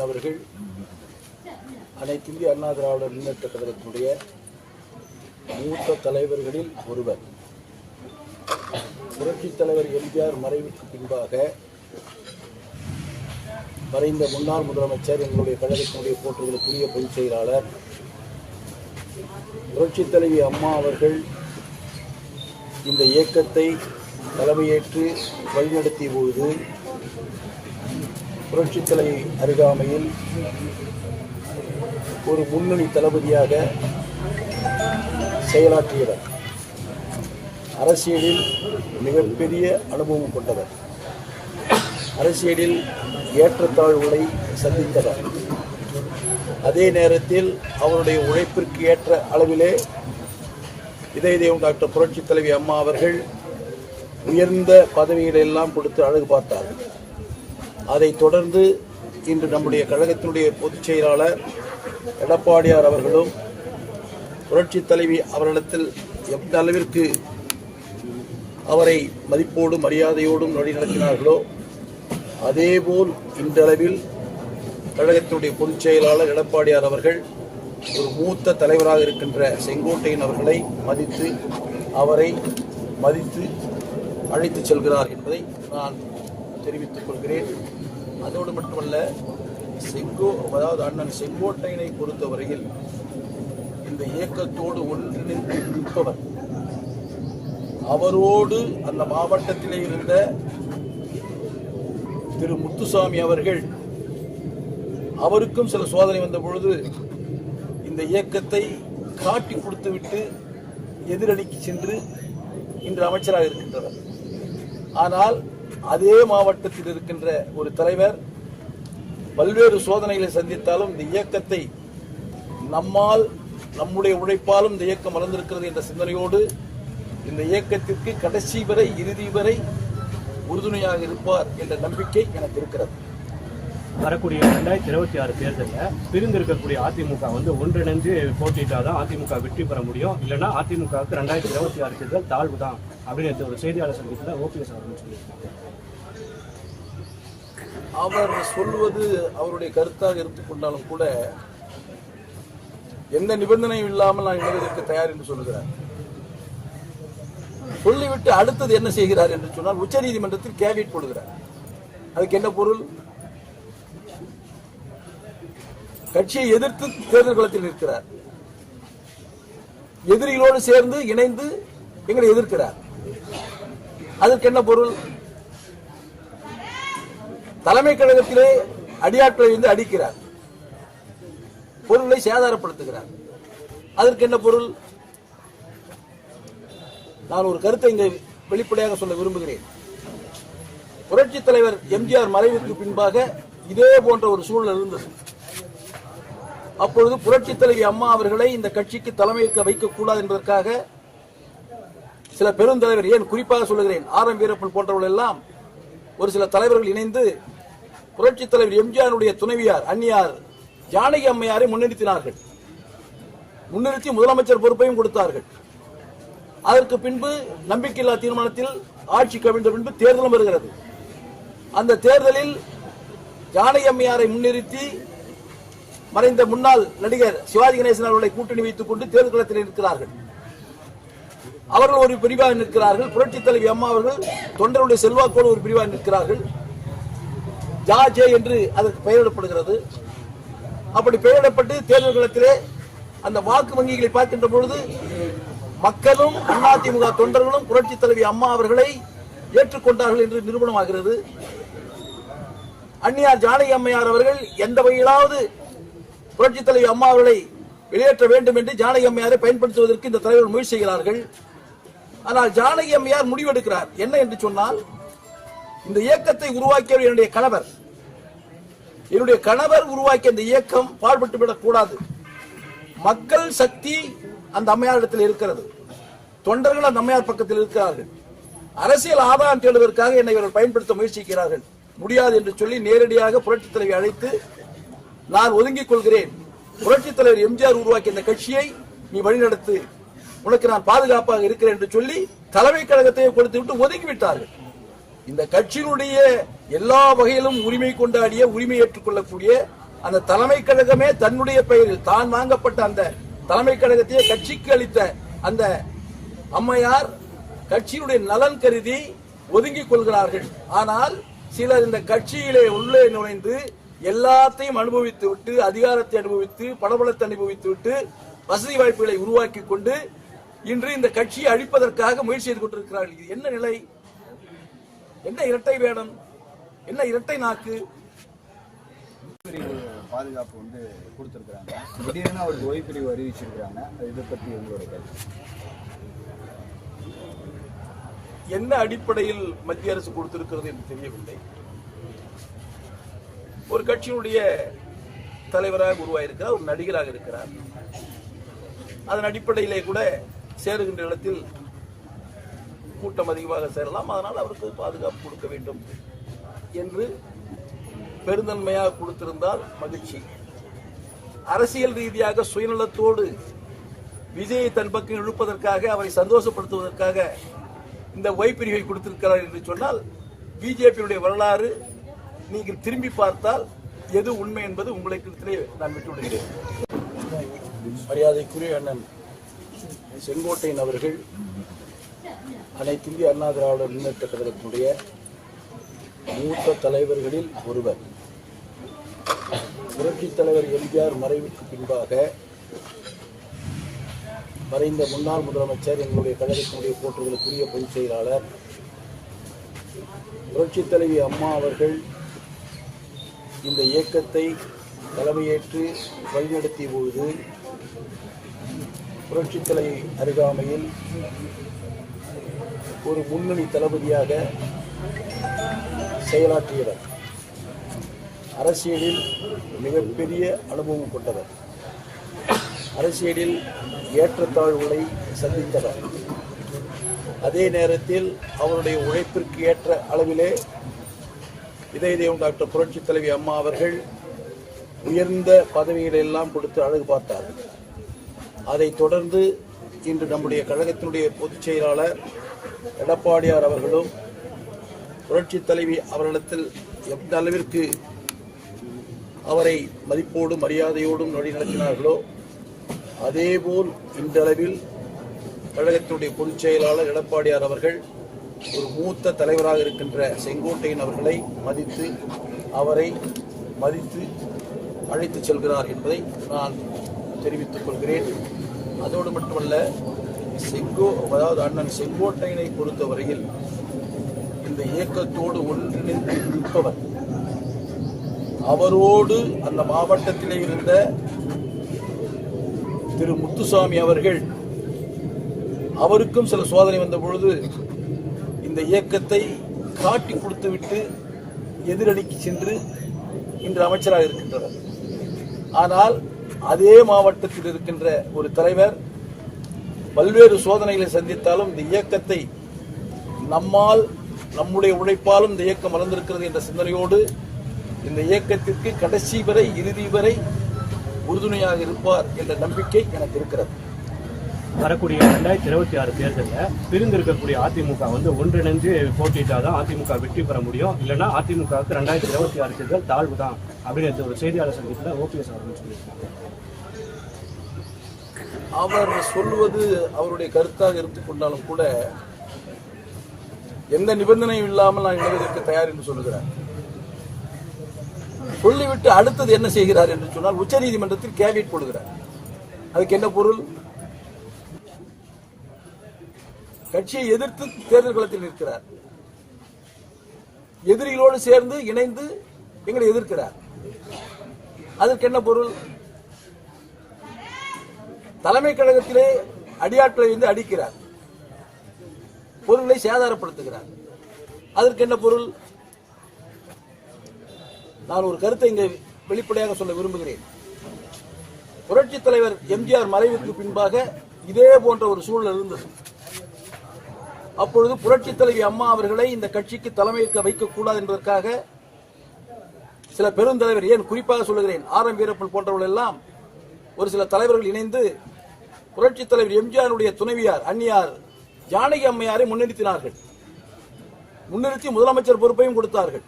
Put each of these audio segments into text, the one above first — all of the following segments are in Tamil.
அவர்கள் அனைத்து இந்திய அண்ணா திராவிட முன்னேற்ற கழகத்தினுடைய மூத்த தலைவர்களில் ஒருவர். புரட்சித் தலைவர் எம்ஜிஆர் மறைவுக்கு பின்பாக மறைந்த முன்னாள் முதலமைச்சர், எங்களுடைய கழகத்தினுடைய போற்றுதலுக்குரிய பொதுச் செயலாளர் புரட்சித் தலைவி அம்மா அவர்கள் இந்த இயக்கத்தை தலைமையேற்று வழிநடத்திய பொழுது புரட்சித் தலைவி அருகாமையில் ஒரு முன்னணி தளபதியாக செயலாற்றியவர். அரசியலில் மிகப்பெரிய அனுபவம் கொண்டவர். அரசியலில் ஏற்றத்தாழ்வுகளை சந்தித்தவர். அதே நேரத்தில் அவருடைய உழைப்பிற்கு ஏற்ற அளவிலே இதய தெய்வம் டாக்டர் புரட்சித் தலைவி அம்மா அவர்கள் உயர்ந்த பதவிகளை எல்லாம் கொடுத்து அழகு பார்த்தார்கள். அதைத் தொடர்ந்து இன்று நம்முடைய கழகத்தினுடைய பொதுச் செயலாளர் எடப்பாடியார் அவர்களும் புரட்சித் தலைவி அவரிடத்தில் எந்த அளவிற்கு அவரை மதிப்போடும் மரியாதையோடும் வழிநடத்தினார்களோ அதேபோல் இன்றளவில் கழகத்தினுடைய பொதுச் செயலாளர் எடப்பாடியார் அவர்கள் ஒரு மூத்த தலைவராக இருக்கின்ற செங்கோட்டையன் அவர்களை மதித்து அவரை மதித்து அழைத்து செல்கிறார் என்பதை நான் தெரிவித்துக் கொள்கிறேன். அதோடு மட்டுமல்ல, அதாவது அண்ணன் செங்கோட்டையனை பொறுத்தவரையில் இந்த இயக்கத்தோடு ஒன்றிணைந்து நிற்பவர். அவரோடு அந்த மாவட்டத்திலே இருந்த திரு முத்துசாமி அவர்கள், அவருக்கும் சில சோதனை வந்த பொழுது இந்த இயக்கத்தை காட்டி கொடுத்துவிட்டு எதிரணிக்கு சென்று இன்று அமைச்சராக இருக்கின்றனர். ஆனால் அதே மாவட்டத்தில் இருக்கின்ற ஒரு தலைவர் பல்வேறு சோதனைகளை சந்தித்தாலும் இந்த இயக்கத்தை நம்முடைய உழைப்பாலும் இந்த இயக்கம் வளர்ந்திருக்கிறது என்ற சிந்தனையோடு இந்த இயக்கத்திற்கு கடைசி வரை இறுதி வரை உறுதுணையாக இருப்பார் என்ற நம்பிக்கை எனக்கு இருக்கிறது. வரக்கூடிய 2026 தேர்தலில் பிரிந்திருக்கக்கூடிய அதிமுக ஒன்றிணைந்து போட்டிட்டாதான் அதிமுக வெற்றி பெற முடியும், இல்லைன்னா அதிமுகவுக்கு 2026 தேர்தல் தாழ்வு தான் அப்படின்னு ஒரு செய்தியாளர் சந்திப்பில் ஓபிஎஸ் அவர்கள் சொல்லியிருக்காங்க. அவர் சொல்வது அவருடைய கருத்தாக எடுத்துக்கொண்டாலும் கூட எந்த நிபந்தனையும் இல்லாமல் நான் இணைவதற்கு தயார் என்று சொல்லுகிறார். சொல்லிவிட்டு அடுத்தது என்ன செய்கிறார் என்று சொன்னால் உச்சநீதிமன்றத்தில் கேவிட் போடுகிறார். அதுக்கு என்ன பொருள்? கட்சியை எதிர்த்து தேர்தல் களத்தில் நிற்கிறார். எதிரிகளோடு சேர்ந்து இணைந்து எங்களை எதிர்க்கிறார். அதற்கு என்ன பொருள்? தலைமை கழகத்திலே அடியாட்களை அடிக்கிறார், பொருளை சேதாரப்படுத்துகிறார். அதற்கு என்ன பொருள்? நான் ஒரு கருத்தை இங்கே வெளிப்படையாக சொல்ல விரும்புகிறேன். புரட்சித் தலைவர் எம்ஜிஆர் மறைவுக்கு பின்பாக இதே போன்ற ஒரு சூழல் இருந்தது. அப்பொழுது புரட்சித் தலைவி அம்மா அவர்களை இந்த கட்சிக்கு தலைமையேற்க வைக்கக்கூடாது என்பதற்காக சில பெருந்தலைவர், ஏன் குறிப்பாக சொல்லுகிறேன், ஆர்.எம். வீரப்பன் போன்றவர்கள் எல்லாம் ஒரு சில தலைவர்கள் இணைந்து புரட்சித் தலைவர் எம்ஜிஆருடைய துணைவியார் அன்னியார் ஜானகி அம்மையாரை முன்னிறுத்தினார்கள். முன்னிறுத்தி முதலமைச்சர் பொறுப்பையும் கொடுத்தார்கள். அதற்கு பின்பு நம்பிக்கையில்லா தீர்மானத்தில் ஆட்சி கவிழ்ந்த பின்பு தேர்தலும் வருகிறது. அந்த தேர்தலில் ஜானகி அம்மையாரை முன்னிறுத்தி மறைந்த முன்னாள் நடிகர் சிவாஜி கணேசன் அவர்களை கூட்டணி வைத்துக் கொண்டு தேர்தல் களத்தில் இருக்கிறார்கள். அவர்கள் ஒரு பிரிவாக நிற்கிறார்கள். புரட்சித் தலைவி அம்மா அவர்கள் தொண்டருடைய செல்வாக்கோடு ஒரு பிரிவாக நிற்கிறார்கள். ஜாஜே என்று அதற்கு பெயரிடப்படுகிறது. அப்படி பெயரிடப்பட்டு தேர்தல் களத்திலே அந்த வாக்கு வங்கிகளை பார்க்கின்ற பொழுது மக்களும் அதிமுக தொண்டர்களும் புரட்சித் தலைவி அம்மா அவர்களை ஏற்றுக்கொண்டார்கள் என்று நிரூபணமாகிறது. அன்னியார் ஜானகி அம்மையார் அவர்கள் எந்த வகையிலாவது புரட்சித் தலைவி அம்மா அவர்களை வெளியேற்ற வேண்டும் என்று ஜானகி அம்மையாரை பயன்படுத்துவதற்கு இந்த தலைவர் முயற்சி செய்கிறார்கள். ஆனால் ஜானகி அம்மையார் முடிவெடுக்கிறார். என்ன என்று சொன்னால், இந்த இயக்கத்தை உருவாக்கியவர் என்னுடைய கணவர் உருவாக்கிய இந்த இயக்கம் பாழ்பட்டுவிடக் கூடாது. மக்கள் சக்தி அந்த அம்மையாரிடத்தில் இருக்கிறது. தொண்டர்கள் அந்த அம்மையார் பக்கத்தில் இருக்கிறார்கள். அரசியல் ஆதாயம் தேடுவதற்காக என்னை இவர்கள் பயன்படுத்த முயற்சிக்கிறார்கள். முடியாது என்று சொல்லி நேரடியாக புரட்சித் தலைவி அழைத்து, நான் ஒதுங்கிக் கொள்கிறேன், புரட்சித் தலைவர் எம்ஜிஆர் உருவாக்கிய இந்த கட்சியை நீ வழிநடத்து, உனக்கு நான் பாதுகாப்பாக இருக்கிறேன் என்று சொல்லி தலைமை கழகத்தை கொடுத்துவிட்டு ஒதுங்கிவிட்டார்கள். இந்த கட்சியினுடைய எல்லா வகையிலும் உரிமை கொண்டாடிய, உரிமை ஏற்றுக்கொள்ளக்கூடிய அந்த தலைமை கழகமே தன்னுடைய பெயரில் தான் வாங்கப்பட்ட அந்த தலைமை கழகத்தையே கட்சிக்கு அளித்த அந்த அம்மையார் கட்சியினுடைய நலன் கருதி ஒதுங்கிக் கொள்கிறார்கள். ஆனால் சிலர் இந்த கட்சியிலே உள்ளே நுழைந்து எல்லாத்தையும் அனுபவித்து விட்டு, அதிகாரத்தை அனுபவித்து, பணபலத்தை அனுபவித்து விட்டு, வசதி வாய்ப்புகளை உருவாக்கி கொண்டு இன்று இந்த கட்சியை அழிப்பதற்காக முயற்சி செய்து கொண்டிருக்கிறார்கள். இது என்ன நிலை? என்ன இரட்டை வேடம்? என்ன இரட்டை நாக்கு? பாதுகாப்பு கொடுத்திருக்காங்க. திடீர்னு அவருக்கு ஓய்வு அறிவிச்சிருக்காங்க. இதை பற்றி உங்களோட கருத்து என்ன அடிப்படையில் மத்திய அரசு கொடுத்திருக்கிறது என்று தெரியவில்லை. ஒரு கட்சியினுடைய தலைவராக உருவாயிருக்கிறார், ஒரு நடிகராக இருக்கிறார். அதன் அடிப்படையிலே கூட சேருகின்ற இடத்தில் கூட்டம் அதிகமாக சேரலாம், அதனால் அவருக்கு பாதுகாப்பு கொடுக்க வேண்டும் என்று பெருந்தன்மையாக கொடுத்திருந்தால் மகிழ்ச்சி. அரசியல் ரீதியாக சுயநலத்தோடு விஜயை தன் பக்கம் இழுப்பதற்காக, அவரை சந்தோஷப்படுத்துவதற்காக இந்த பிரிவை கொடுத்திருக்கிறார் என்று சொன்னால், பிஜேபியுடைய வரலாறு நீங்கள் திரும்பி பார்த்தால் எது உண்மை என்பது உங்களுக்கு நான் விட்டுவிடுகிறேன். மரியாதைக்குரிய அண்ணன் செங்கோட்டையன் அவர்கள் அனைத்து இந்திய அண்ணா திராவிட முன்னேற்ற கழகத்தினுடைய மூத்த தலைவர்களில் ஒருவர். புரட்சித் தலைவர் எம்ஜிஆர் மறைவுக்கு பின்பாக மறைந்த முன்னாள் முதலமைச்சர், எங்களுடைய கழகத்தினுடைய போற்றுதலுக்குரிய பொதுச் செயலாளர் புரட்சித் தலைவி அம்மா அவர்கள் இந்த இயக்கத்தை தலைமையேற்று வழிநடத்திய பொழுது புரட்சித் தலைவி அருகாமையில் ஒரு முன்னணி தளபதியாக செயலாற்றியவர். அரசியலில் மிகப்பெரிய அனுபவம் கொண்டவர். அரசியலில் ஏற்றத்தாழ்வுகளை சந்தித்தவர். அதே நேரத்தில் அவருடைய உழைப்பிற்கு ஏற்ற அளவிலே இதய தெய்வம் டாக்டர் புரட்சித் தலைவி அம்மா அவர்கள் உயர்ந்த பதவிகளை எல்லாம் கொடுத்து அழகு பார்த்தார்கள். அதைத் தொடர்ந்து இன்று நம்முடைய கழகத்தினுடைய பொதுச் செயலாளர் எடப்பாடியார் அவர்களும் புரட்சித் தலைவி அவர்களிடத்தில் எந்த அளவிற்கு அவரை மதிப்போடும் மரியாதையோடும் வழிநடத்தினார்களோ அதேபோல் இன்றளவில் கழகத்தினுடைய பொதுச் செயலாளர் எடப்பாடியார் அவர்கள் ஒரு மூத்த தலைவராக இருக்கின்ற செங்கோட்டையன் அவர்களை மதித்து, அவரை மதித்து அழைத்து செல்கிறார் என்பதை நான் தெரிவித்துக் கொள்கிறேன். அதோடு மட்டுமல்ல, அதாவது அண்ணன் செங்கோட்டையனை பொறுத்தவரையில் இந்த இயக்கத்தோடு ஒன்றிணைந்து நிற்பவர். அவரோடு அந்த மாவட்டத்திலே இருந்த திரு முத்துசாமி அவர்கள், அவருக்கும் சில சோதனை வந்த பொழுது இந்த இயக்கத்தை காட்டி கொடுத்துவிட்டு எதிரணிக்கு சென்று இன்று அமைச்சராக இருக்கின்றனர். ஆனால் அதே மாவட்டத்தில் இருக்கின்ற ஒரு தலைவர் பல்வேறு சோதனைகளை சந்தித்தாலும் இந்த இயக்கத்தை நம்மால், நம்முடைய உழைப்பாலும் இந்த இயக்கம் வளர்ந்திருக்கிறது என்ற சிந்தனையோடு இந்த இயக்கத்திற்கு கடைசி வரை, இறுதி வரை உறுதுணையாக இருப்பார் என்ற நம்பிக்கை எனக்கு இருக்கிறது. வரக்கூடிய 2026 தேர்தலில் பிரிந்திருக்கக்கூடிய அதிமுக ஒன்றிணைந்து போட்டிட்டாதான் அதிமுக வெற்றி பெற முடியும், இல்லைன்னா அதிமுகவுக்கு 2026 தேர்தல் தாழ்வு தான் அப்படின்னு ஒரு செய்தியாளர் சந்திப்பில் ஓபிஎஸ் அவர்கள் சொல்லியிருக்காங்க. அவர் சொல்வது அவருடைய கருத்தாக எடுத்துக்கொண்டாலும் கூட எந்த நிபந்தனையும் இல்லாமல் நான் இணைவதற்கு தயார் என்று சொல்லுகிறார். சொல்லிவிட்டு அடுத்தது என்ன செய்கிறார் என்று சொன்னால் உச்சநீதிமன்றத்தில் கேவியட் போடுகிறார். அதுக்கு என்ன பொருள்? கட்சியை எதிர்த்து தேர்தல் களத்தில் நிற்கிறார். எதிரிகளோடு சேர்ந்து இணைந்து எங்களை எதிர்க்கிறார். அதற்கு என்ன பொருள்? தலைமை கழகத்திலே அடியாட்களை அடிக்கிறார், பொருளை சேதாரப்படுத்துகிறார். அதற்கு என்ன பொருள்? நான் ஒரு கருத்தை இங்கே வெளிப்படையாக சொல்ல விரும்புகிறேன். புரட்சித் தலைவர் எம்ஜிஆர் மறைவுக்கு பின்பாக இதே போன்ற ஒரு சூழல் இருந்தது. அப்பொழுது புரட்சித் தலைவி அம்மா அவர்களை இந்த கட்சிக்கு தலைமையேற்க வைக்கக்கூடாது என்பதற்காக சில பெருந்தலைவர், ஏன் குறிப்பாக சொல்லுகிறேன், ஆர்.எம். வீரப்பன் போன்றவர்கள் எல்லாம் ஒரு சில தலைவர்கள் இணைந்து புரட்சித் தலைவர் எம்ஜிஆருடைய துணைவியார் அன்னியார் ஜானகி அம்மையாரை முன்னிறுத்தினார்கள். முன்னிறுத்தி முதலமைச்சர் பொறுப்பையும் கொடுத்தார்கள்.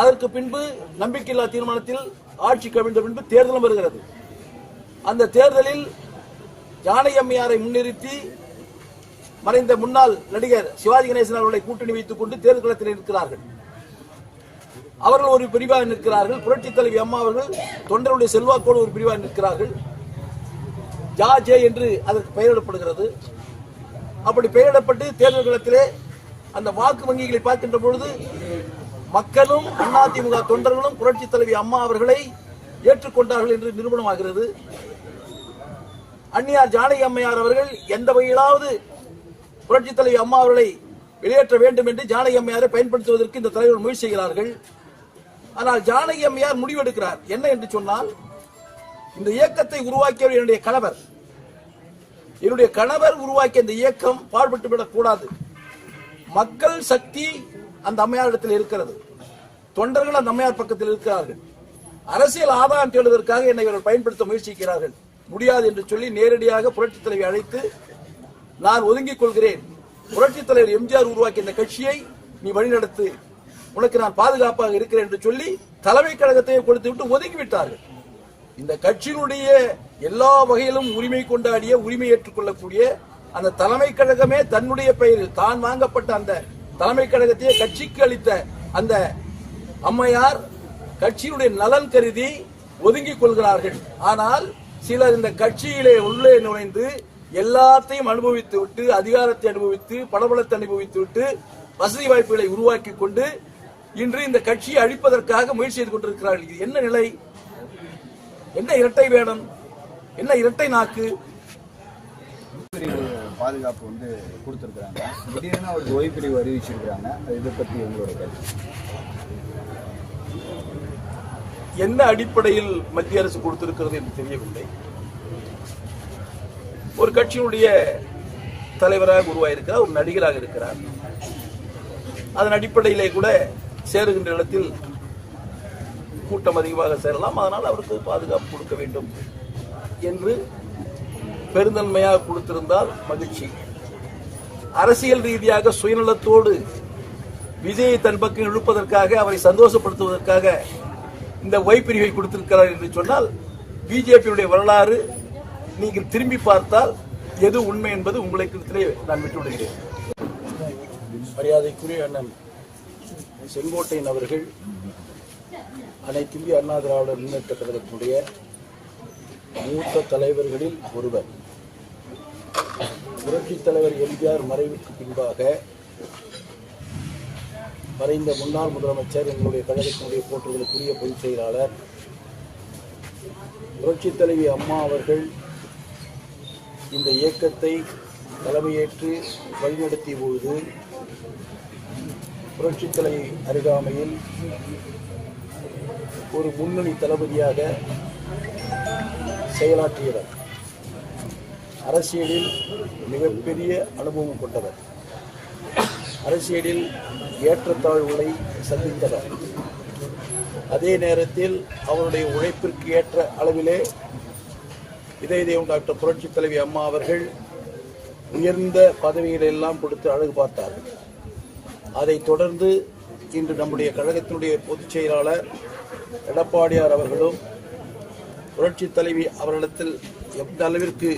அதற்கு பின்பு நம்பிக்கையில்லா தீர்மானத்தில் ஆட்சி கவிழ்ந்த பின்பு தேர்தலும் வருகிறது. அந்த தேர்தலில் ஜானகி அம்மையாரை முன்னிறுத்தி மறைந்த முன்னாள் நடிகர் சிவாஜி கணேசன் அவர்களை கூட்டணி வைத்துக் கொண்டு தேர்தல் களத்தில் இருக்கிறார்கள். அவர்கள் ஒரு பிரிவாக நிற்கிறார்கள். புரட்சித் தலைவி அம்மா அவர்கள் தொண்டருடைய செல்வாக்கோடு ஒரு பிரிவாக நிற்கிறார்கள். ஜே என்று அதற்கு பெயரிடப்படுகிறது. அப்படி பெயரிடப்பட்டு தேர்தல் களத்திலே அந்த வாக்கு வங்கிகளை பார்க்கின்ற பொழுது மக்களும் அதிமுக தொண்டர்களும் புரட்சித் தலைவி அம்மா அவர்களை ஏற்றுக்கொண்டார்கள் என்று நிரூபணமாகிறது. அன்னியார் ஜானகி அம்மையார் அவர்கள் எந்த வகையிலாவது புரட்சித் தலைவி அம்மா அவர்களை வெளியேற்ற வேண்டும் என்று ஜானகி அம்மையாரை பயன்படுத்துவதற்கு இந்த தலைவர்கள் முயற்சி செய்கிறார்கள். ஆனால் ஜானகி அம்மையார் முடிவெடுக்கிறார். என்ன என்று சொன்னால், இந்த இயக்கத்தை உருவாக்கியவர் என்னுடைய கணவர். என்னுடைய கணவர் உருவாக்கிய இந்த இயக்கம் பாழ்பட்டு விடக்கூடாது. மக்கள் சக்தி அந்த அம்மையாரிடத்தில் இருக்கிறது. தொண்டர்கள் அந்த அம்மையார் பக்கத்தில் இருக்கிறார்கள். அரசியல் ஆதாயம் தேடுவதற்காக என்னை இவர்கள் பயன்படுத்த முயற்சிக்கிறார்கள். முடியாது என்று சொல்லி நேரடியாக புரட்சித் தலைவி அழைத்து, நான் ஒதுங்கிக் கொள்கிறேன், புரட்சித் தலைவர் எம்ஜிஆர் உருவாக்கிய இந்த கட்சியை நீ வழிநடத்து, உனக்கு நான் பாதுகாப்பாக இருக்கிறேன் என்று சொல்லி தலைமை கழகத்தை கொடுத்து விட்டு ஒதுங்கிவிட்டார்கள். இந்த கட்சியினுடைய எல்லா வகையிலும் உரிமை கொண்டாடிய, உரிமை ஏற்றுக்கொள்ளக்கூடிய அந்த தலைமை கழகமே தன்னுடைய பெயரில் தான் வாங்கப்பட்ட அந்த தலைமை கழகத்தையே கட்சிக்கு அளித்த அந்த அம்மையார் கட்சியினுடைய நலன் கருதி ஒதுங்கிக் கொள்கிறார்கள். ஆனால் சிலர் இந்த கட்சியிலே உள்ளே நுழைந்து எல்லாத்தையும் அனுபவித்து விட்டு, அதிகாரத்தை அனுபவித்து, பணபலத்தை அனுபவித்து விட்டு, வசதி வாய்ப்புகளை உருவாக்கி கொண்டு இன்று இந்த கட்சியை அழிப்பதற்காக முயற்சி செய்து கொண்டிருக்கிறார்கள். இது என்ன நிலை? என்ன இரட்டை வேடம்? என்ன இரட்டை நாக்கு? பாதுகாப்பு வந்து கொடுத்திருக்காங்க. திடீர்னு அவருக்கு ஓய்வு பிரிவு அறிவிச்சிருக்காங்க. இதை பற்றி உங்களோட கருத்து? என்ன அடிப்படையில் மத்திய அரசு கொடுத்திருக்கிறது என்று தெரியவில்லை. ஒரு கட்சியினுடைய தலைவராக உருவாயிருக்கிறார், ஒரு நடிகராக இருக்கிறார். அதன் அடிப்படையிலே கூட சேருகின்ற இடத்தில் கூட்டம் அதிகமாக சேரலாம், அதனால் அவருக்கு பாதுகாப்பு கொடுக்க வேண்டும் என்று பெருந்தன்மையாக கொடுத்திருந்தால் மகிழ்ச்சி. அரசியல் ரீதியாக சுயநலத்தோடு விஜயை தன் பக்கம் இழுப்பதற்காக, அவரை சந்தோஷப்படுத்துவதற்காக இந்த ஒய் பிரிவை கொடுத்திருக்கிறார் என்று சொன்னால், பிஜேபியுடைய வரலாறு நீங்கள் திரும்பி பார்த்தால் எது உண்மை என்பது உங்களுக்கு நான் விட்டுவிடுகிறேன். மரியாதைக்குரிய அண்ணன் செங்கோட்டையன் அவர்கள் அனைத்து இந்திய அண்ணா திராவிட முன்னேற்ற கழகத்தினுடைய மூத்த தலைவர்களில் ஒருவர். புரட்சித் தலைவர் எம்ஜிஆர் மறைவுக்கு பின்பாக மறைந்த முன்னாள் முதலமைச்சர், எங்களுடைய கழகத்தினுடைய போற்றுதலுக்குரிய பொதுச் செயலாளர் புரட்சித் தலைவி அம்மா அவர்கள் இந்த இயக்கத்தை தலைமையேற்று வழிநடத்திய பொழுது புரட்சித் தலைவி அருகாமையில் ஒரு முன்னணி தளபதியாக செயலாற்றியவர். அரசியலில் மிகப்பெரிய அனுபவம் கொண்டவர். அரசியலில் ஏற்றத்தாழ்வுகளை சந்தித்தவர். அதே நேரத்தில் அவருடைய உழைப்பிற்கு ஏற்ற அளவிலே இதய தெய்வம் டாக்டர் புரட்சித் தலைவி அம்மா அவர்கள் உயர்ந்த பதவிகளை எல்லாம் கொடுத்து அழகு பார்த்தார்கள். அதைத் தொடர்ந்து இன்று நம்முடைய கழகத்தினுடைய பொதுச் செயலாளர் எடப்பாடியார் அவர்களும் புரட்சித் தலைவி அவர்களிடத்தில் எந்த அளவிற்கு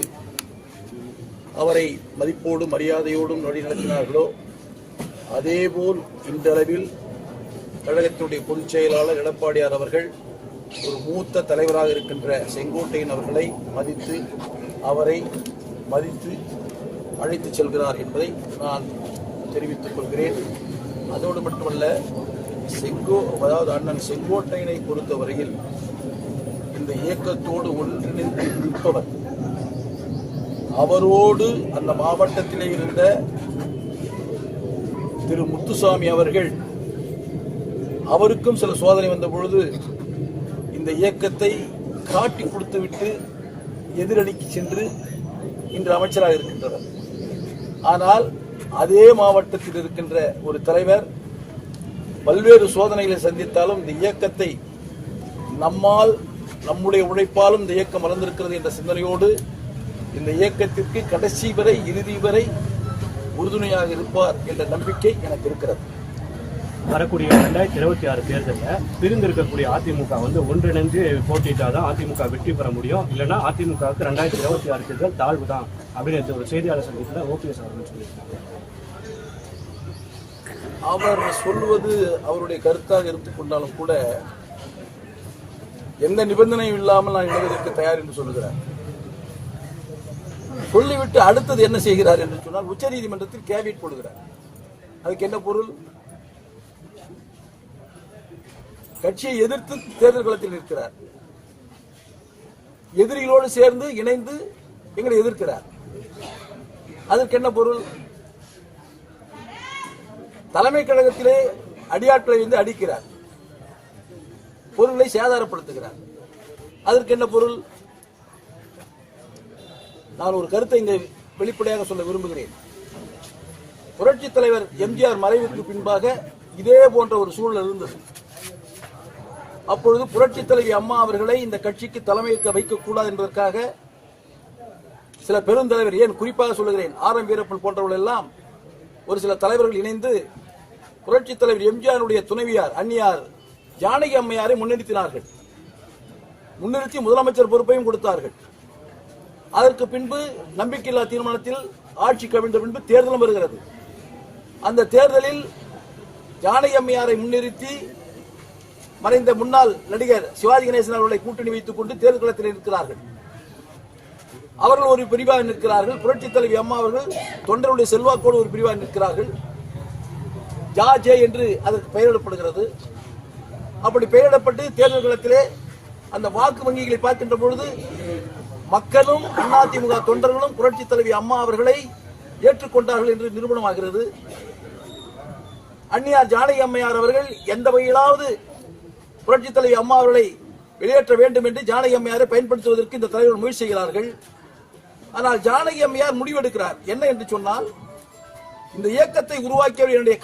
அவரை மதிப்போடும் மரியாதையோடும் வழிநடத்தினார்களோ அதேபோல் இன்றளவில் கழகத்தினுடைய பொதுச் செயலாளர் எடப்பாடியார் அவர்கள் ஒரு மூத்த தலைவராக இருக்கின்ற செங்கோட்டையன் அவர்களை மதித்து, அவரை மதித்து அழைத்து செல்கிறார் என்பதை நான் தெரிவித்துக் கொள்கிறேன். அதோடு மட்டுமல்ல, அதாவது அண்ணன் செங்கோட்டையனை பொறுத்தவரையில் இந்த இயக்கத்தோடு ஒன்றிணைந்து நிற்பவர். அவரோடு அந்த மாவட்டத்திலே இருந்த திரு முத்துசாமி அவர்கள், அவருக்கும் சில சோதனை வந்த பொழுது இந்த இயக்கத்தை காட்டி கொடுத்துவிட்டு எதிரணிக்கு சென்று இன்று அமைச்சராக இருக்கின்றனர். ஆனால் அதே மாவட்டத்தில் இருக்கின்ற ஒரு தலைவர் பல்வேறு சோதனைகளை சந்தித்தாலும் இந்த இயக்கத்தை நம்மால், நம்முடைய உழைப்பாலும் இந்த இயக்கம் வளர்ந்திருக்கிறது என்ற சிந்தனையோடு இந்த இயக்கத்திற்கு கடைசி வரை, இறுதி வரை உறுதுணையாக இருப்பார் என்ற நம்பிக்கை எனக்கு இருக்கிறது. வரக்கூடிய 2026 தேர்தலில் பிரிந்திருக்கக்கூடிய அதிமுக வந்து ஒன்றிணைந்து போட்டிட்டாதான் அதிமுக வெற்றி பெற முடியும், இல்லைன்னா அதிமுகவுக்கு 2026 தேர்தல் தாழ்வு தான் அப்படின்னு ஒரு செய்தியாளர் சந்திப்பில் ஓபிஎஸ் அவர்கள் சொல்லியிருக்காங்க. அவர் சொல்லுவது அவருடைய கருத்தாக எடுத்துக்கொண்டாலும் கூட எந்த நிபந்தனையும் இல்லாமல் நான் இணைவதற்கு தயார் என்று சொல்லுகிறார். சொல்லிவிட்டு அடுத்தது என்ன செய்கிறார் என்று சொன்னால் உச்சநீதிமன்றத்தில் கேவியட் போடுகிறார். அதுக்கு என்ன பொருள்? கட்சியை எதிர்த்து தேர்தல் களத்தில் இருக்கிறார், எதிரிகளோடு சேர்ந்து இணைந்து எங்களை எதிர்க்கிறார். அதற்கு என்ன பொருள்? தலைமை கழகத்திலே அடியாட்களை வந்து அடிக்கிறார், பொருளை சேதாரப்படுத்துகிறார். அதற்கு என்ன பொருள்? நான் ஒரு கருத்தை இங்கே வெளிப்படையாக சொல்ல விரும்புகிறேன். புரட்சி தலைவர் எம்ஜிஆர் மறைவுக்கு பின்பாக இதே போன்ற ஒரு சூழல் இருந்தது. அப்பொழுது புரட்சி தலைவி அம்மா அவர்களை இந்த கட்சிக்கு தலைமையேற்க வைக்கக்கூடாது என்பதற்காக சில பெருந்தலைவர், ஏன் குறிப்பாக சொல்லுகிறேன், ஆர்.எம். வீரப்பன் போன்றவர்கள் எல்லாம் ஒரு சில தலைவர்கள் இணைந்து புரட்சி தலைவர் எம்ஜிஆருடைய துணைவியார் அன்னியார் ஜானகி அம்மையாரை முன்னிறுத்தினார்கள். முன்னிறுத்தி முதலமைச்சர் பொறுப்பையும் கொடுத்தார்கள். அதற்கு பின்பு நம்பிக்கையில்லா தீர்மானத்தில் ஆட்சி கவிழ்ந்த பின்பு தேர்தலும் வருகிறது. அந்த தேர்தலில் ஜானகி அம்மையாரை முன்னிறுத்தி மறைந்த முன்னாள் நடிகர் சிவாஜி கணேசன் அவர்களை கூட்டணி வைத்துக் கொண்டு தேர்தல் களத்தில் இருக்கிறார்கள். அவர்கள் ஒரு பிரிவாக நிற்கிறார்கள். புரட்சி தலைவி அம்மா அவர்கள் தொண்டருடைய செல்வாக்கோடு ஒரு பிரிவாக நிற்கிறார்கள். ஜே என்று அதற்கு பெயரிடப்படுகிறது. அப்படி பெயரிடப்பட்டு தேர்தல் களத்திலே அந்த வாக்கு வங்கிகளை பார்க்கின்ற பொழுது மக்களும் அதிமுக தொண்டர்களும் புரட்சி தலைவி அம்மா அவர்களை ஏற்றுக்கொண்டார்கள் என்று நிரூபணமாகிறது. அன்னியார் ஜானகி அம்மையார் அவர்கள் எந்த வகையிலாவது புரட்சி தலைவி அம்மா அவர்களை வெளியேற்ற வேண்டும் என்று ஜானகி அம்மையாரை பயன்படுத்துவதற்கு இந்த தலைவர்கள் முயற்சி செய்கிறார்கள். ஆனால் ஜானகி அம்மையார் முடிவெடுக்கிறார். என்ன என்று சொன்னால், இந்த இயக்கத்தை உருவாக்கியவர் என்னுடைய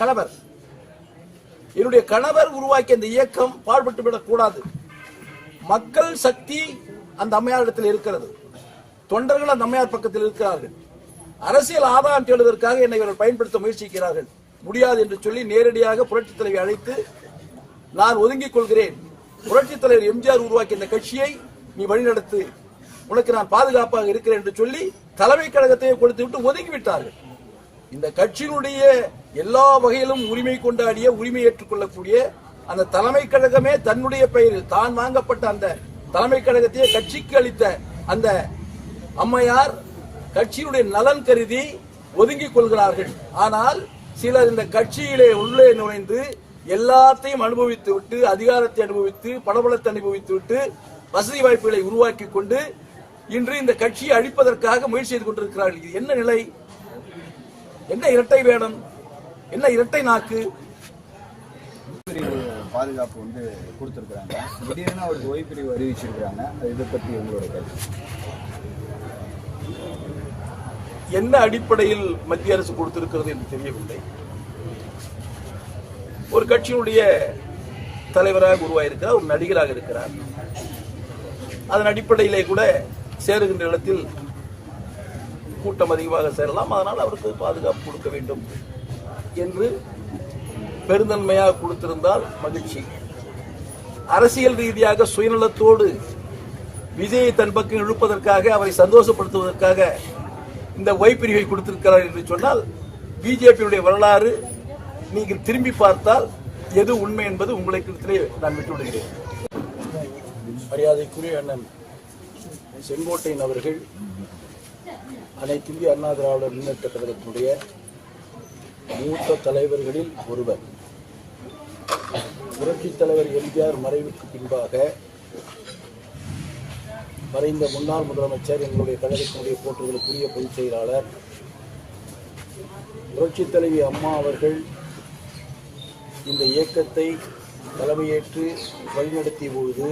கணவர் உருவாக்கிய இந்த இயக்கம் பாழ்பட்டு விடக்கூடாது. மக்கள் சக்தி அந்த அம்மையாரிடத்தில் இருக்கிறது, தொண்டர்கள் அந்த அம்மையார் பக்கத்தில் இருக்கிறார்கள். அரசியல் ஆதாயம் தேடுவதற்காக என்னை இவர்கள் பயன்படுத்த முயற்சிக்கிறார்கள். முடியாது என்று சொல்லி நேரடியாக புரட்சி தலைவி அழைத்து, நான் ஒதுங்கிக் கொள்கிறேன், புரட்சி தலைவர் எம்ஜிஆர் உருவாக்கிய இந்த கட்சியை நீ வழிநடத்து, உனக்கு நான் பாதுகாப்பாக இருக்கிறேன் என்று சொல்லி தலைமை கழகத்தையே கொடுத்து விட்டு ஒதுங்கிவிட்டார்கள். இந்த கட்சியினுடைய எல்லா வகையிலும் உரிமை கொண்டாடிய, உரிமை ஏற்றுக்கொள்ளக்கூடிய அந்த தலைமை கழகமே தன்னுடைய பெயரில் தான் வாங்கப்பட்ட அந்த தலைமை கழகத்தையே கட்சிக்கு அளித்த அந்த அம்மையார் கட்சியினுடைய நலன் கருதி ஒதுங்கிக் கொள்கிறார்கள். ஆனால் சிலர் இந்த கட்சியிலே உள்ளே நுழைந்து எல்லாத்தையும் அனுபவித்து விட்டு, அதிகாரத்தை அனுபவித்து, பணபலத்தை அனுபவித்து விட்டு, வசதி வாய்ப்புகளை உருவாக்கி கொண்டு இன்று இந்த கட்சியை அழிப்பதற்காக முயற்சி செய்து கொண்டிருக்கிறார்கள். இது என்ன நிலை? என்ன இரட்டை வேடம்? என்ன இரட்டை நாக்கு? பாதுகாப்பு வந்து கொடுத்திருக்கிறாங்க. திடீர்னு அவருக்கு ஓய்பிரிவு அறிவிச்சிருக்கிறாங்க. இதை பற்றி உங்களோட கருத்து? என்ன அடிப்படையில் மத்திய அரசு கொடுத்திருக்கிறது என்று தெரியவில்லை. ஒரு கட்சியினுடைய தலைவராக உருவாயிருக்கிறார், ஒரு நடிகராக இருக்கிறார். அதன் அடிப்படையிலே கூட சேருகின்ற இடத்தில் கூட்டம் அதிகமாக சேரலாம், அதனால் அவருக்கு பாதுகாப்பு கொடுக்க வேண்டும் என்று பெருந்தன்மையாக கொடுத்திருந்தால் மகிழ்ச்சி. அரசியல் ரீதியாக சுயநலத்தோடு விஜயை தன் பக்கம் இழுப்பதற்காக, அவரை சந்தோஷப்படுத்துவதற்காக இந்த ஒய் பிரிவை கொடுத்திருக்கிறார் என்று சொன்னால், பிஜேபியுடைய வரலாறு நீங்கள் திரும்பி பார்த்தால் எது உண்மை என்பது உங்களுக்கு நான் விட்டுவிடுகிறேன். மரியாதைக்குரிய அண்ணன் செங்கோட்டையன் அவர்கள் அனைத்து இந்திய அண்ணா திராவிட முன்னேற்ற கழகத்தினுடைய மூத்த தலைவர்களில் ஒருவர். புரட்சித் தலைவர் எம்ஜிஆர் மறைவுக்கு பின்பாக மறைந்த முன்னாள் முதலமைச்சர், எங்களுடைய கழகத்தினுடைய போற்றுதலுக்குரிய பொதுச் செயலாளர் புரட்சித் தலைவி அம்மா அவர்கள் இந்த இயக்கத்தை தலைமையேற்று வழிநடத்திய பொழுது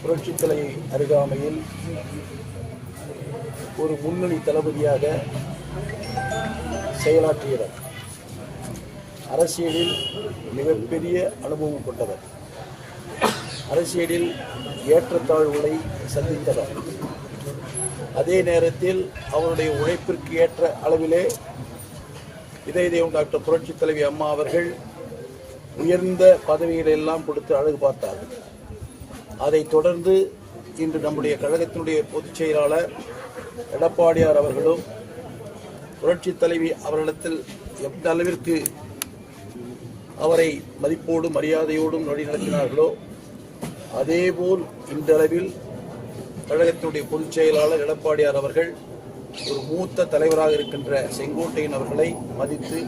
புரட்சித் தலைவி அருகாமையில் ஒரு முன்னணி தளபதியாக செயலாற்றியவர். அரசியலில் மிகப்பெரிய அனுபவம் கொண்டவர். அரசியலில் ஏற்றத்தாழ்வுகளை சந்தித்தவர். அதே நேரத்தில் அவருடைய உழைப்பிற்கு ஏற்ற அளவிலே இதய தெய்வம் டாக்டர் புரட்சி தலைவி அம்மா அவர்கள் உயர்ந்த பதவிகளை எல்லாம் கொடுத்து அழகு பார்த்தார்கள். அதைத் தொடர்ந்து இன்று நம்முடைய கழகத்தினுடைய பொதுச் செயலாளர் எடப்பாடியார் அவர்களும் புரட்சி தலைவி அவர்களிடத்தில் எந்த அளவிற்கு அவரை மதிப்போடும் மரியாதையோடும் வழிநடத்தினார்களோ அதேபோல் இன்றளவில் கழகத்தினுடைய பொதுச் செயலாளர் எடப்பாடியார் அவர்கள் ஒரு மூத்த தலைவராக இருக்கின்ற செங்கோட்டையன் அவர்களை மதித்து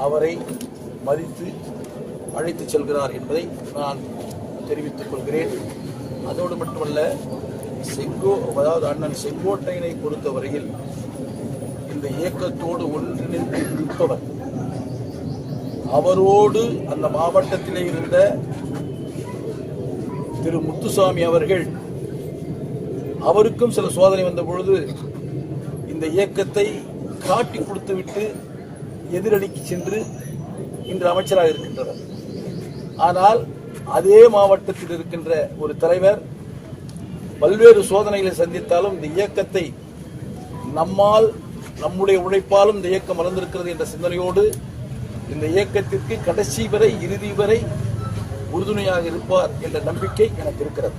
அவரை மதித்து அழைத்து செல்கிறார் என்பதை நான் தெரிவித்துக் கொள்கிறேன். அதோடு மட்டுமல்ல, அதாவது அண்ணன் செங்கோட்டையனை பொறுத்தவரையில் இந்த இயக்கத்தோடு ஒன்றிணைந்து நிற்பவர். அவரோடு அந்த மாவட்டத்திலே இருந்த திரு முத்துசாமி அவர்கள், அவருக்கும் சில சோதனை வந்த பொழுது இந்த இயக்கத்தை காட்டி கொடுத்துவிட்டு எதிரடிக்கு சென்று இன்று அமைச்சராக இருக்கின்றனர். ஆனால் அதே மாவட்டத்தில் இருக்கின்ற ஒரு தலைவர் பல்வேறு சோதனைகளை சந்தித்தாலும் இந்த இயக்கத்தை நம்மால் நம்முடைய உழைப்பாலும் இந்த இயக்கம் வளர்ந்திருக்கிறது என்ற சிந்தனையோடு இந்த இயக்கத்திற்கு கடைசி வரை இறுதி வரை உறுதுணையாக இருப்பார் என்ற நம்பிக்கை எனக்கு இருக்கிறது.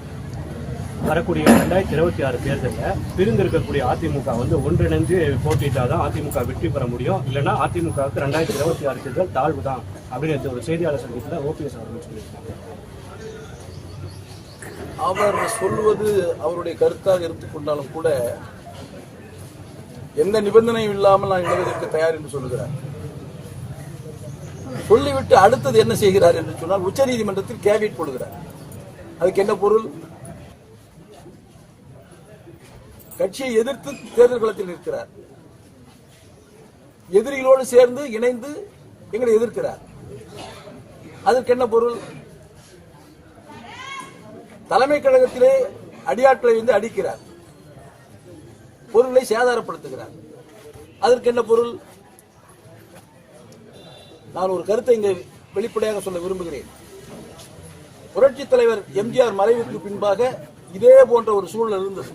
வரக்கூடிய 2026 தேர்தலில் பிரிந்திருக்கக்கூடிய அதிமுக வந்து ஒன்றிணைந்து போட்டிட்டாதான் அதிமுக வெற்றி பெற முடியும், இல்லைன்னா அதிமுகவுக்கு 2026 தேர்தல் தாழ்வு தான் அப்படின்னு ஒரு செய்தியாளர் சந்திப்பில் ஓபிஎஸ் அவர்கள் சொல்லியிருக்காங்க. அவர் சொல்வது அவருடைய கருத்தாக எடுத்துக்கொண்டாலும் கூட எந்த நிபந்தனையும் இல்லாமல் நான் இணைவதற்கு தயார் என்று சொல்லுகிறார். சொல்லிவிட்டு அடுத்தது என்ன செய்கிறார் என்று சொன்னால் உச்சநீதிமன்றத்தில் கேவியட் போடுகிறார். அதுக்கு என்ன பொருள்? கட்சியை எதிர்த்து தேர்தல் களத்தில் நிற்கிறார். எதிரிகளோடு சேர்ந்து இணைந்து எங்களை எதிர்க்கிறார். அதற்கு என்ன பொருள்? தலைமை கழகத்திலே அடியாட்களை வந்து அடிக்கிறார், பொருளை சேதாரப்படுத்துகிறார். அதற்கு என்ன பொருள்? நான் ஒரு கருத்தை இங்கு வெளிப்படையாக சொல்ல விரும்புகிறேன். புரட்சி தலைவர் எம்ஜிஆர் மறைவுக்கு பின்பாக இதே போன்ற ஒரு சூழல் இருந்தது.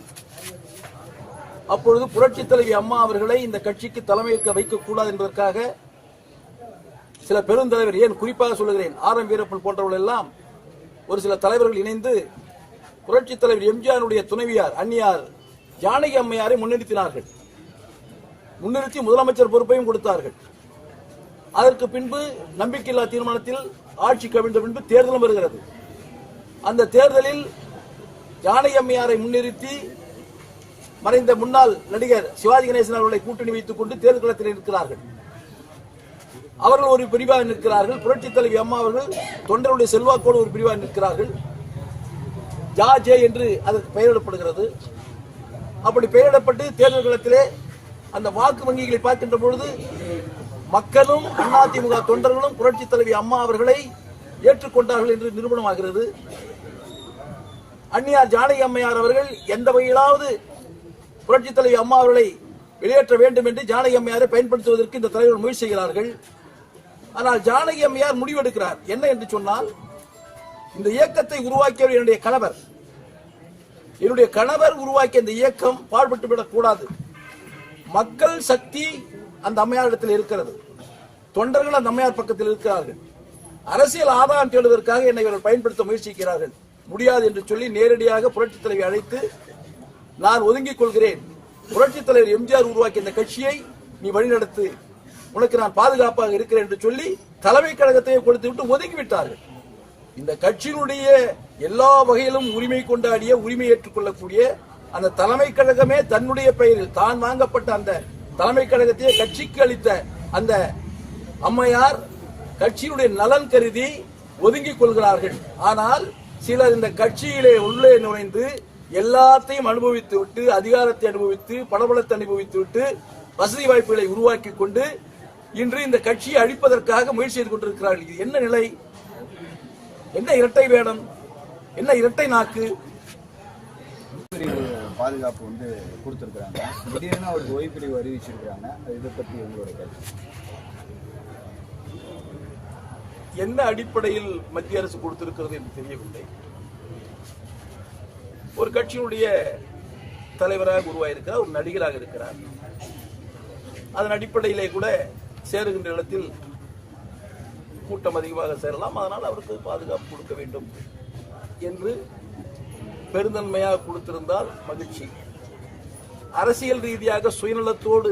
அப்பொழுது புரட்சி தலைவி அம்மா அவர்களை இந்த கட்சிக்கு தலைமையேற்க வைக்கக்கூடாது என்பதற்காக சில பெருந்தலைவர், ஏன் குறிப்பாக சொல்லுகிறேன், ஆர்.எம். வீரப்பன் போன்றவர்கள் எல்லாம் ஒரு சில தலைவர்கள் இணைந்து புரட்சி தலைவர் எம்ஜிஆருடைய துணைவியார் அன்னியார் ஜானகி அம்மையாரை முன்னிறுத்தினார்கள். முன்னிறுத்தி முதலமைச்சர் பொறுப்பையும் கொடுத்தார்கள். அதற்கு பின்பு நம்பிக்கையில்லா தீர்மானத்தில் ஆட்சி கவிழ்ந்த பின்பு தேர்தலும் வருகிறது. அந்த தேர்தலில் ஜானகி அம்மையாரை முன்னிறுத்தி மறைந்த முன்னாள் நடிகர் சிவாஜி கணேசன் அவர்களை கூட்டணி வைத்துக் கொண்டு தேர்தல் களத்தில் இருக்கிறார்கள். அவர்கள் ஒரு பிரிவாக நிற்கிறார்கள். புரட்சி தலைவி அம்மா அவர்கள் தொண்டருடைய செல்வாக்கோடு ஒரு பிரிவாக நிற்கிறார்கள். ஜே என்று அதற்கு பெயரிடப்படுகிறது. அப்படி பெயரிடப்பட்டு தேர்தல் களத்திலே அந்த வாக்கு வங்கிகளை பார்க்கின்ற பொழுது மக்களும் அதிமுக தொண்டர்களும் புரட்சி தலைவி அம்மா அவர்களை ஏற்றுக்கொண்டார்கள் என்று நிரூபணமாகிறது. அன்னியார் ஜானகி அம்மையார் அவர்கள் எந்த வகையிலாவது புரட்சி தலைவி அம்மா அவர்களை வெளியேற்ற வேண்டும் என்று ஜானகி அம்மையாரை பயன்படுத்துவதற்கு இந்த தலைவர் முயற்சி செய்கிறார்கள். ஆனால் ஜானகி அம்மையார் முடிவெடுக்கிறார். என்ன என்று சொன்னால், இந்த இயக்கத்தை உருவாக்கியவர் என்னுடைய கணவர். என்னுடைய கணவர் உருவாக்கிய இந்த இயக்கம் பாழ்பட்டுவிடக் கூடாது. மக்கள் சக்தி அந்த அம்மையாரிடத்தில் இருக்கிறது. தொண்டர்கள் அந்த அம்மையார் பக்கத்தில் இருக்கிறார்கள். அரசியல் ஆதாயம் தேடுவதற்காக என்னை இவர்கள் பயன்படுத்த முயற்சிக்கிறார்கள். முடியாது என்று சொல்லி நேரடியாக புரட்சி தலைவி அழைத்து, நான் ஒதுங்கிக் கொள்கிறேன், புரட்சி தலைவர் எம்ஜிஆர் உருவாக்கிய இந்த கட்சியை நீ வழிநடத்து, உனக்கு நான் பாதுகாப்பாக இருக்கிறேன் என்று சொல்லி தலைமை கழகத்தை கொடுத்து விட்டு ஒதுங்கிவிட்டார்கள். இந்த கட்சியினுடைய எல்லா வகையிலும் உரிமை கொண்டாடிய, உரிமை ஏற்றுக்கொள்ளக்கூடிய அந்த தலைமை கழகமே தன்னுடைய பெயரில் தான் வாங்கப்பட்ட அந்த தலைமை கழகத்தையே கட்சிக்கு அளித்த அந்த அம்மையார் கட்சியினுடைய நலன் கருதி ஒதுங்கிக் கொள்கிறார்கள். ஆனால் சிலர் இந்த கட்சியிலே உள்ளே நுழைந்து எல்லாத்தையும் அனுபவித்து விட்டு, அதிகாரத்தை அனுபவித்து, பணபலத்தை அனுபவித்து விட்டு, வசதி வாய்ப்புகளை உருவாக்கி கொண்டு இன்று இந்த கட்சியை அழிப்பதற்காக முயற்சி செய்து கொண்டிருக்கிறார்கள். இது என்ன நிலை? என்ன இரட்டை வேடம்? என்ன இரட்டை நாக்கு? பாதுகாப்பு வந்து கொடுத்திருக்காங்க. திடீர்னு அவருக்கு ஓய்வு அறிவிச்சிருக்காங்க. இதை பற்றி உங்களோட கருத்து? என்ன அடிப்படையில் மத்திய அரசு கொடுத்திருக்கிறது என்று தெரியவில்லை. ஒரு கட்சியினுடைய தலைவராக உருவாயிருக்கிறார், ஒரு நடிகராக இருக்கிறார். அதன் அடிப்படையிலே கூட சேருகின்ற இடத்தில் கூட்டம் அதிகமாக சேரலாம், அதனால் அவருக்கு பாதுகாப்பு கொடுக்க வேண்டும் என்று பெருந்தன்மையாக கொடுத்திருந்தால் மகிழ்ச்சி. அரசியல் ரீதியாக சுயநலத்தோடு